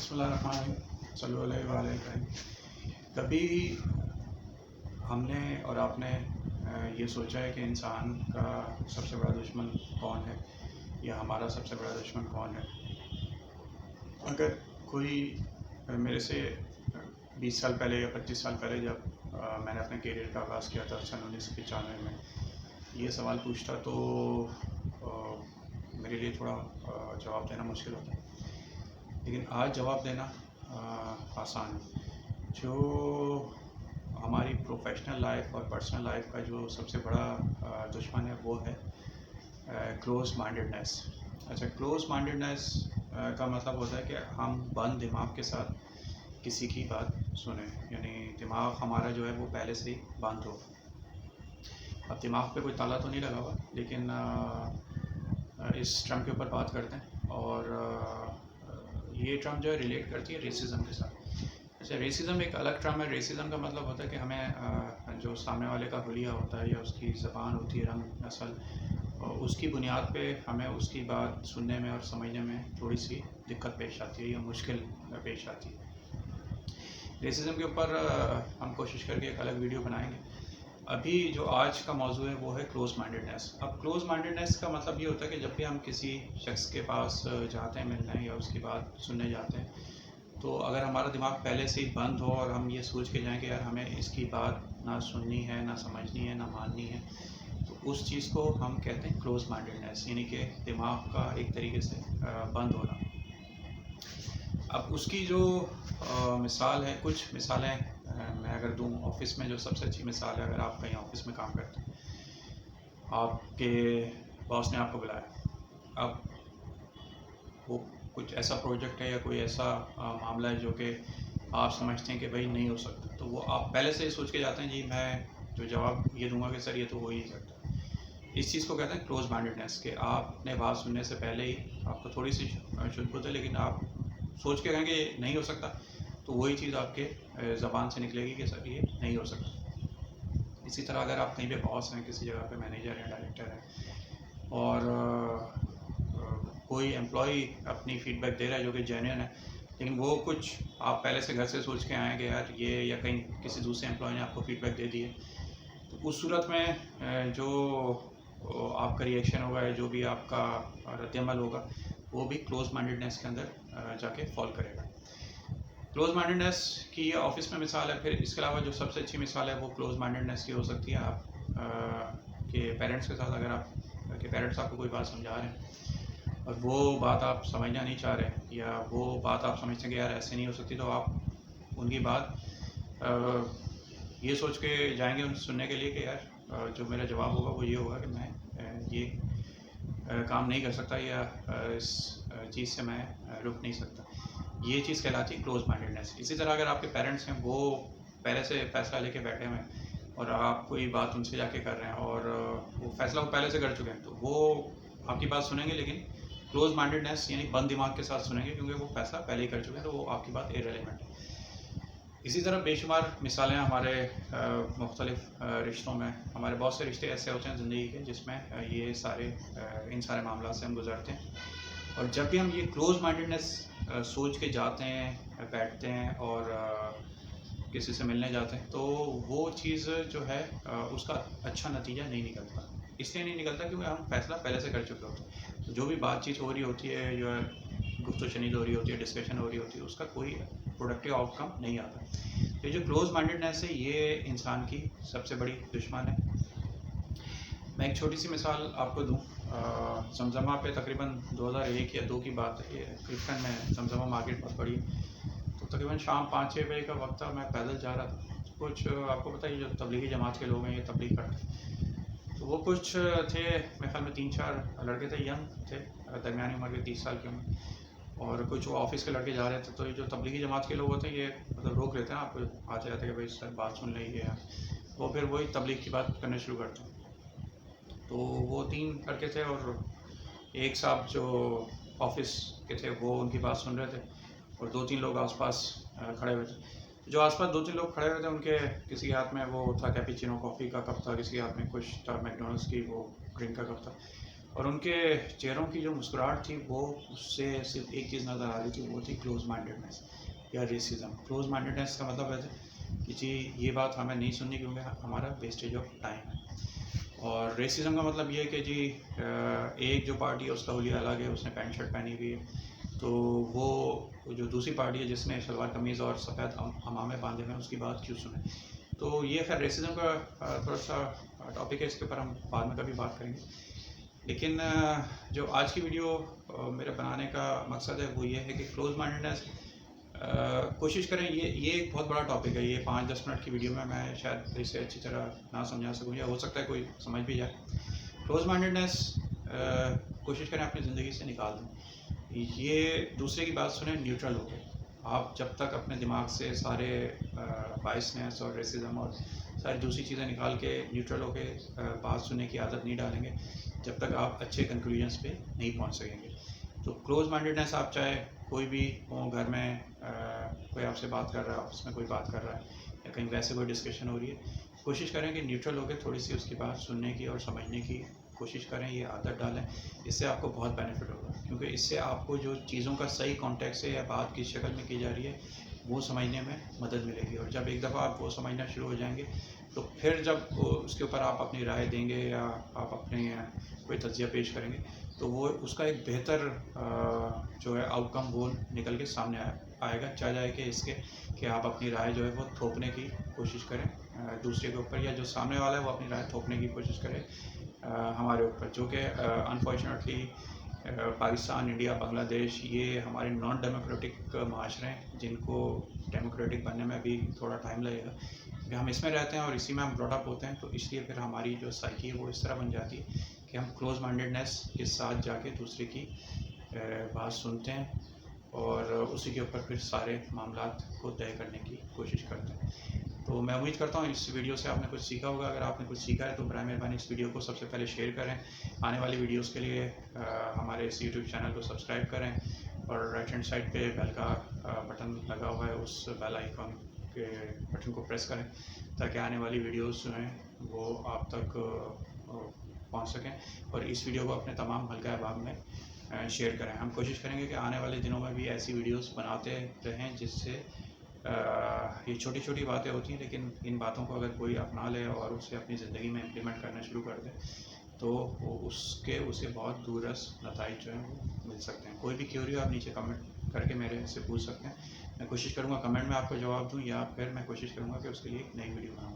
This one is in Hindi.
बिस्मिल्लाहिर्रहमानिर्रहीम सल्लल्लाहु अलैहि वसल्लम। कभी हमने और आपने ये सोचा है कि इंसान का सबसे बड़ा दुश्मन कौन है या हमारा सबसे बड़ा दुश्मन कौन है? अगर कोई मेरे से 20 साल पहले या 25 साल पहले जब मैंने अपने करियर का आगाज़ किया था सन 1995 में, ये सवाल पूछता तो मेरे लिए थोड़ा जवाब देना मुश्किल होता, लेकिन आज जवाब देना आसान है। जो हमारी प्रोफेशनल लाइफ और पर्सनल लाइफ का जो सबसे बड़ा दुश्मन है वो है क्लोज माइंडेडनेस। अच्छा, क्लोज माइंडेडनेस का मतलब होता है कि हम बंद दिमाग के साथ किसी की बात सुने, यानी दिमाग हमारा जो है वो पहले से ही बंद हो। अब दिमाग पे कोई ताला तो नहीं लगा हुआ, लेकिन इस टर्म के ऊपर बात करते हैं। और ये टर्म जो है रिलेट करती है रेसिज्म के साथ। अच्छा, रेसिज्म एक अलग टर्म है। रेसिज्म का मतलब होता है कि हमें जो सामने वाले का हुलिया होता है या उसकी ज़बान होती है, रंग नस्ल, उसकी बुनियाद पे हमें उसकी बात सुनने में और समझने में थोड़ी सी दिक्कत पेश आती है या मुश्किल पेश आती है। रेसिज्म के ऊपर हम कोशिश करके एक अलग वीडियो बनाएंगे। अभी जो आज का मौजू है वो है क्लोज माइंडेडनेस। अब क्लोज माइंडेडनेस का मतलब ये होता है कि जब भी हम किसी शख्स के पास जाते हैं मिलने या उसकी बात सुनने जाते हैं, तो अगर हमारा दिमाग पहले से ही बंद हो और हम ये सोच के जाएं कि यार हमें इसकी बात ना सुननी है, ना समझनी है, ना माननी है, तो उस चीज़ को हम कहते हैं क्लोज माइंडेडनेस, यानी कि दिमाग का एक तरीके से बंद होना। अब उसकी जो मिसाल है, कुछ मिसालें मैं अगर दूँ, ऑफ़िस में जो सबसे अच्छी मिसाल है, अगर आप कहीं ऑफ़िस में काम करते हैं, आपके बॉस ने आपको बुलाया। अब वो कुछ ऐसा प्रोजेक्ट है या कोई ऐसा मामला है जो कि आप समझते हैं कि भाई नहीं हो सकता, तो वो आप पहले से ही सोच के जाते हैं, जी मैं जो जवाब ये दूंगा कि सर ये तो हो ही नहीं सकता। इस चीज़ को कहते हैं क्लोज माइंडेडनेस, कि आपने बात सुनने से पहले ही आपको थोड़ी सी शुद्धबुद्ध है, लेकिन आप सोच के कहेंगे ये नहीं हो सकता, तो वही चीज़ आपके ज़बान से निकलेगी कि सर ये नहीं हो सकता। इसी तरह अगर आप कहीं पे बॉस हैं, किसी जगह पे मैनेजर है, डायरेक्टर है, और कोई एम्प्लॉई अपनी फ़ीडबैक दे रहा है जो कि जेन्युइन है, लेकिन वो कुछ आप पहले से घर से सोच के आए कि यार ये, या कहीं किसी दूसरे एम्प्लॉय ने आपको फ़ीडबैक दे दी है, तो उस सूरत में जो आपका रिएक्शन होगा या जो भी आपका रद्द-ए-अमल होगा, वो भी क्लोज माइंडेडनेस के अंदर जाके फॉल करेगा। क्लोज माइंडेडनेस की ये ऑफिस में मिसाल है। फिर इसके अलावा जो सबसे अच्छी मिसाल है वो क्लोज माइंडेडनेस की हो सकती है आप के पेरेंट्स के साथ। अगर आप के पेरेंट्स आपको कोई बात समझा रहे हैं और वो बात आप समझना नहीं चाह रहे, या वो बात आप समझते हैं कि यार ऐसे नहीं हो सकती, तो आप उनकी बात ये सोच के जाएंगे उन सुनने के लिए कि यार जो मेरा जवाब होगा वो ये होगा कि मैं ये काम नहीं कर सकता, या इस चीज़ से मैं रुक नहीं सकता। ये चीज़ कहलाती है क्लोज माइंडेडनेस। इसी तरह अगर आपके पेरेंट्स हैं, वो पहले से फैसला लेके बैठे हुए हैं और आप कोई बात उनसे जाके कर रहे हैं, और वो फैसला वो पहले से कर चुके हैं, तो वो आपकी बात सुनेंगे, लेकिन क्लोज माइंडेडनेस यानी बंद दिमाग के साथ सुनेंगे, क्योंकि वो फैसला पहले ही कर चुके हैं, तो वो आपकी बात इररिलेवेंट है। इसी तरह बेशुमार मिसालें हमारे मुख्तलिफ़ रिश्तों में, हमारे बहुत से रिश्ते ऐसे होते हैं ज़िंदगी के जिसमें ये सारे इन सारे मामला से हम गुज़रते हैं। और जब भी हम ये क्लोज माइंडेडनेस सोच के जाते हैं, बैठते हैं और किसी से मिलने जाते हैं, तो वो चीज़ जो है उसका अच्छा नतीजा नहीं निकलता। इसलिए नहीं निकलता क्योंकि हम फैसला पहले से कर चुके होते हैं। तो जो भी बातचीत हो रही होती है, जो गुफ्तगू शनीद हो रही होती है, डिस्कशन हो रही होती है, उसका कोई प्रोडक्टिव आउटकम नहीं आता। तो ये जो क्लोज माइंडेडनेस है, ये इंसान की सबसे बड़ी दुश्मन है। मैं एक छोटी सी मिसाल आपको दूँ। जमजमा पे तकरीबन 2001 या 2 की बात है। ये क्लिफ्टन में जमजमा मार्केट बहुत बड़ी है। तो तकरीबन शाम 5-6 बजे का वक्त था, मैं पैदल जा रहा था। कुछ आपको पता है, जो तबलीगी जमात के लोग हैं, ये तबलीग करते हैं, तो वो कुछ थे, मेरे ख्याल में 3-4 लड़के थे, यंग थे, दरमियानी उम्र के, 30 साल की उम्र, और कुछ वो ऑफिस के लड़के जा रहे थे। तो ये जो तबलीगी जमात के लोग होते हैं, ये मतलब रोक लेते हैं आपको आते जाते कि भाई सर बात सुन लीजिए, वो फिर वही तबलीग की बात करने शुरू करते हैं। तो वो 3 लड़के थे और एक साहब जो ऑफिस के थे वो उनकी बात सुन रहे थे, और 2-3 लोग आसपास खड़े हुए थे। जो आसपास 2-3 लोग खड़े हुए थे, उनके किसी के हाथ में वो था कैपेचिनो कॉफ़ी का कप था, किसी के हाथ में कुछ था मैकडॉनल्ड्स की वो ड्रिंक का कप था। और उनके चेहरों की जो मुस्कुराहट थी वो उससे सिर्फ एक चीज़ नज़र आ रही थी, वो थी क्लोज माइंडेडनेस या रेसिज्म। क्लोज माइंडेडनेस का मतलब है कि जी ये बात हमें नहीं सुननी क्योंकि हमारा वेस्टेज ऑफ टाइम है। और रेसिज्म का मतलब ये है कि जी एक जो पार्टी है उसका हुलिया अलग है, उसने पैंट शर्ट पहनी हुई है, तो वो जो दूसरी पार्टी है जिसने शलवार कमीज़ और सफ़ेद अमामे बांधे हुए हैं उसकी बात क्यों सुने। तो ये खैर रेसिज्म का थोड़ा सा टॉपिक है, इसके ऊपर हम बाद में कभी बात करेंगे। लेकिन जो आज की वीडियो मेरे बनाने का मकसद है वो ये है कि क्लोज माइंडेडनेस कोशिश करें, ये एक बहुत बड़ा टॉपिक है। ये 5-10 मिनट की वीडियो में मैं शायद इसे अच्छी तरह ना समझा सकूँ, या हो सकता है कोई समझ भी जाए। क्लोज माइंडेडनेस कोशिश करें अपनी ज़िंदगी से निकाल दें। ये दूसरे की बात सुने न्यूट्रल होकर। आप जब तक अपने दिमाग से सारे बायसनेस और रेसिज्म और सारी दूसरी चीज़ें निकाल के न्यूट्रल होकर बात सुनने की आदत नहीं डालेंगे, जब तक आप अच्छे कंक्लूजन्स पे नहीं पहुंच सकेंगे। तो क्लोज माइंडेडनेस आप चाहे कोई भी हो, घर में कोई आपसे बात कर रहा है, ऑफिस में कोई बात कर रहा है, या कहीं वैसे कोई डिस्कशन हो रही है, कोशिश करें कि न्यूट्रल होकर थोड़ी सी उसकी बात सुनने की और समझने की कोशिश करें। ये आदत डालें, इससे आपको बहुत बेनिफिट होगा, क्योंकि इससे आपको जो चीज़ों का सही कॉन्टेक्स्ट है या बात किस शक्ल में की जा रही है वो समझने में मदद मिलेगी। और जब एक दफ़ा आप वो समझना शुरू हो जाएंगे तो फिर जब उसके ऊपर आप अपनी राय देंगे या आप अपने कोई तज्जिया पेश करेंगे तो वो उसका एक बेहतर जो है आउटकम वो निकल के सामने आएगा। चाहे जाए कि इसके कि आप अपनी राय जो है वो थोपने की कोशिश करें दूसरे के ऊपर, या जो सामने वाला है वो अपनी राय थोपने की कोशिश करे हमारे ऊपर, जो कि अनफॉर्चुनेटली पाकिस्तान, इंडिया, बांग्लादेश ये हमारे नॉन डेमोक्रेटिक माशरे हैं जिनको डेमोक्रेटिक बनने में अभी थोड़ा टाइम लगेगा, क्योंकि हम इसमें रहते हैं और इसी में हम ब्रॉडअप होते हैं। तो इसलिए फिर हमारी जो साइकी है वो इस तरह बन जाती है कि हम क्लोज माइंडेडनेस के साथ जाके दूसरे की बात सुनते हैं और उसी के ऊपर फिर सारे मामलात को तय करने की कोशिश करते हैं। तो मैं उम्मीद करता हूँ इस वीडियो से आपने कुछ सीखा होगा। अगर आपने कुछ सीखा है तो बराए मेहरबानी इस वीडियो को सबसे पहले शेयर करें। आने वाली वीडियोस के लिए हमारे इस यूट्यूब चैनल को सब्सक्राइब करें और राइट हैंड साइड पे बेल का बटन लगा हुआ है, उस बेल आइकॉन के बटन को प्रेस करें ताकि आने वाली वीडियोस जो हैं वो आप तक पहुंच सकें। और इस वीडियो को अपने तमाम हल्का अहबाब में शेयर करें। हम कोशिश करेंगे कि आने वाले दिनों में भी ऐसी वीडियोस बनाते रहें जिससे ये छोटी छोटी बातें होती हैं, लेकिन इन बातों को अगर कोई अपना ले और उसे अपनी ज़िंदगी में इम्प्लीमेंट करना शुरू कर दे तो उसे बहुत दूरस नताइज जो हैं वो मिल सकते हैं। कोई भी क्यूरी हो आप नीचे कमेंट करके मेरे से पूछ सकते हैं। मैं कोशिश करूँगा कमेंट में आपको जवाब दूँ, या फिर मैं कोशिश करूँगा कि उसके लिए एक नई वीडियो बनाऊँ।